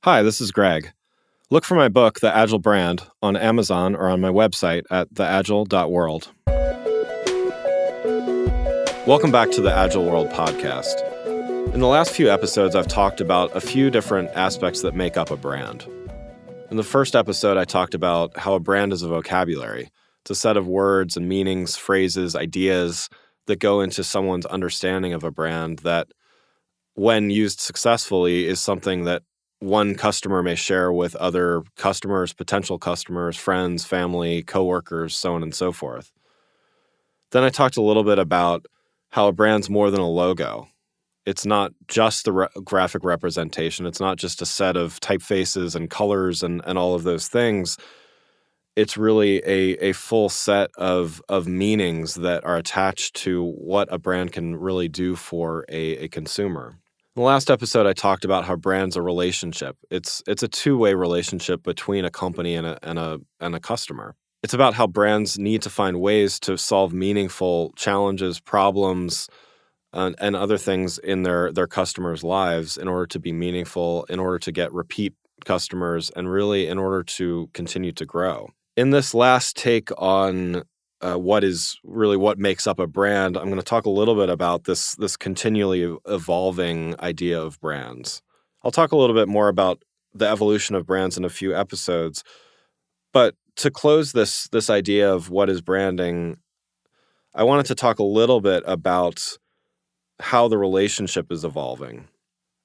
Hi, this is Greg. Look for my book, The Agile Brand, on Amazon or on my website at theagile.world. Welcome back to the Agile World podcast. In the last few episodes, I've talked about a few different aspects that make up a brand. In the first episode, I talked about how a brand is a vocabulary. It's a set of words and meanings, phrases, ideas that go into someone's understanding of a brand that, when used successfully, is something that one customer may share with other customers, potential customers, friends, family, coworkers, so on and so forth. Then I talked a little bit about how a brand's more than a logo. It's not just the graphic representation. It's not just a set of typefaces and colors and all of those things. It's really a full set of meanings that are attached to what a brand can really do for a consumer. In the last episode, I talked about how brand's a relationship. It's a two-way relationship between a company and a customer. It's about how brands need to find ways to solve meaningful challenges, problems, and other things in their customers' lives in order to be meaningful, in order to get repeat customers, and really in order to continue to grow. In this last take on what makes up a brand, I'm going to talk a little bit about this continually evolving idea of brands. I'll talk a little bit more about the evolution of brands in a few episodes, but to close this idea of what is branding, I wanted to talk a little bit about how the relationship is evolving.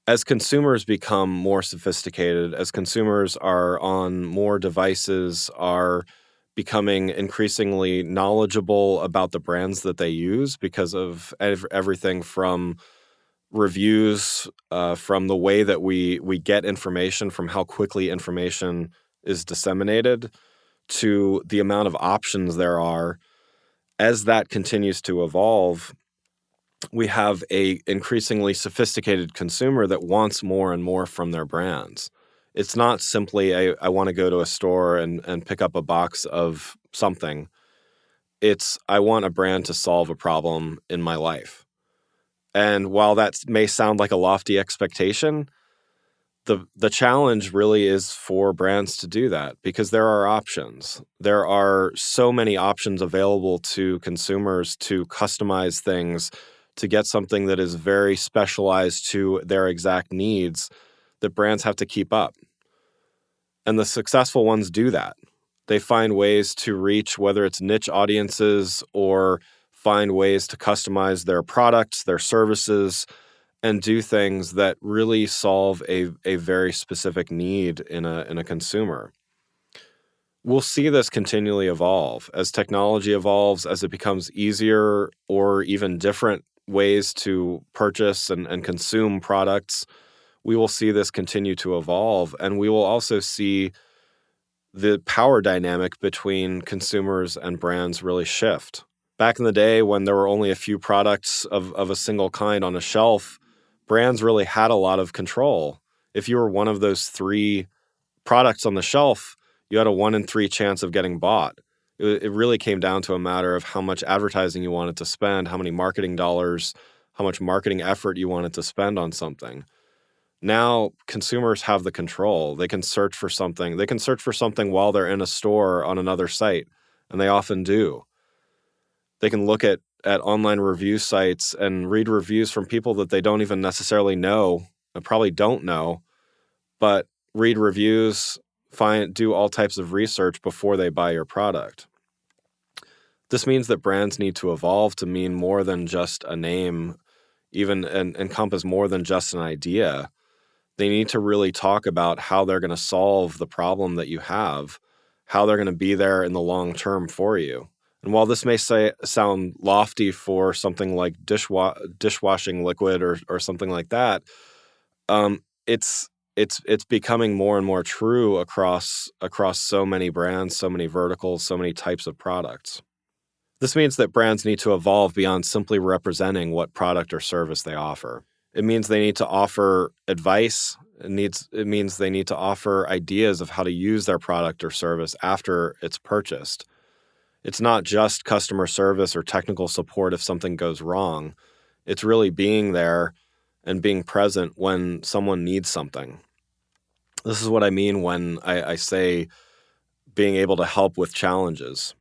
As consumers become more sophisticated, as consumers are on more devices, are becoming increasingly knowledgeable about the brands that they use because of everything from reviews, from the way that we get information, from how quickly information is disseminated, to the amount of options there are. As that continues to evolve, we have a increasingly sophisticated consumer that wants more and more from their brands. It's not simply I want to go to a store and pick up a box of something. It's I want a brand to solve a problem in my life. And while that may sound like a lofty expectation, the challenge really is for brands to do that because there are options. There are so many options available to consumers to customize things, to get something that is very specialized to their exact needs, that brands have to keep up. And the successful ones do that. They find ways to reach, whether it's niche audiences or find ways to customize their products, their services, and do things that really solve a very specific need in a consumer. We'll see this continually evolve as technology evolves, as it becomes easier or even different ways to purchase and consume products. We will see this continue to evolve, and we will also see the power dynamic between consumers and brands really shift. Back in the day when there were only a few products of a single kind on a shelf, brands really had a lot of control. If you were one of those three products on the shelf, you had a 1 in 3 chance of getting bought. It really came down to a matter of how much advertising you wanted to spend, how many marketing dollars, how much marketing effort you wanted to spend on something. Now, consumers have the control. They can search for something. They can search for something while they're in a store on another site, and they often do. They can look at online review sites and read reviews from people that they don't even necessarily know, and probably don't know, but read reviews, do all types of research before they buy your product. This means that brands need to evolve to mean more than just a name, even and encompass more than just an idea. They need to really talk about how they're going to solve the problem that you have, how they're going to be there in the long term for you. And while this may sound lofty for something like dishwashing liquid or something like that, it's becoming more and more true across so many brands, so many verticals, so many types of products. This means that brands need to evolve beyond simply representing what product or service they offer. It means they need to offer advice. It means they need to offer ideas of how to use their product or service after it's purchased. It's not just customer service or technical support if something goes wrong. It's really being there and being present when someone needs something. This is what I mean when I say being able to help with challenges.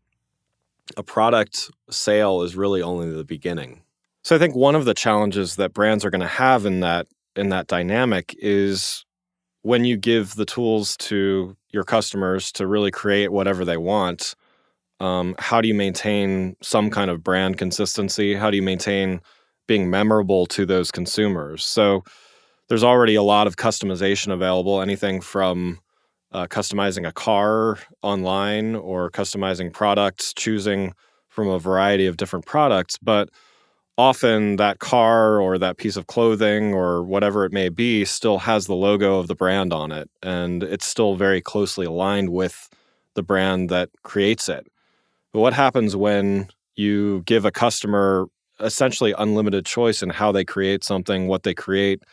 A product sale is really only the beginning. So I think one of the challenges that brands are going to have in that dynamic is when you give the tools to your customers to really create whatever they want. How do you maintain some kind of brand consistency? How do you maintain being memorable to those consumers? So there's already a lot of customization available, anything from customizing a car online or customizing products, choosing from a variety of different products. But often that car or that piece of clothing or whatever it may be still has the logo of the brand on it. And it's still very closely aligned with the brand that creates it. But what happens when you give a customer essentially unlimited choice in how they create something, what they create?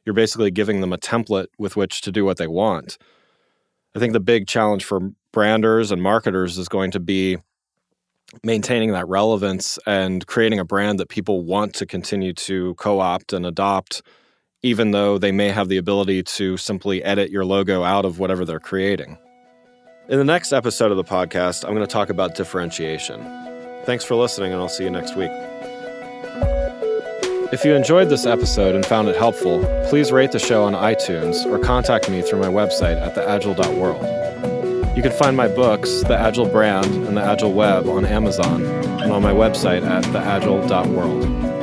You're basically giving them a template with which to do what they want. I think the big challenge for branders and marketers is going to be maintaining that relevance and creating a brand that people want to continue to co-opt and adopt, even though they may have the ability to simply edit your logo out of whatever they're creating. In the next episode of the podcast, I'm going to talk about differentiation. Thanks for listening, and I'll see you next week. If you enjoyed this episode and found it helpful, please rate the show on iTunes or contact me through my website at theagile.world. You can find my books, The Agile Brand and The Agile Web, on Amazon and on my website at theagile.world.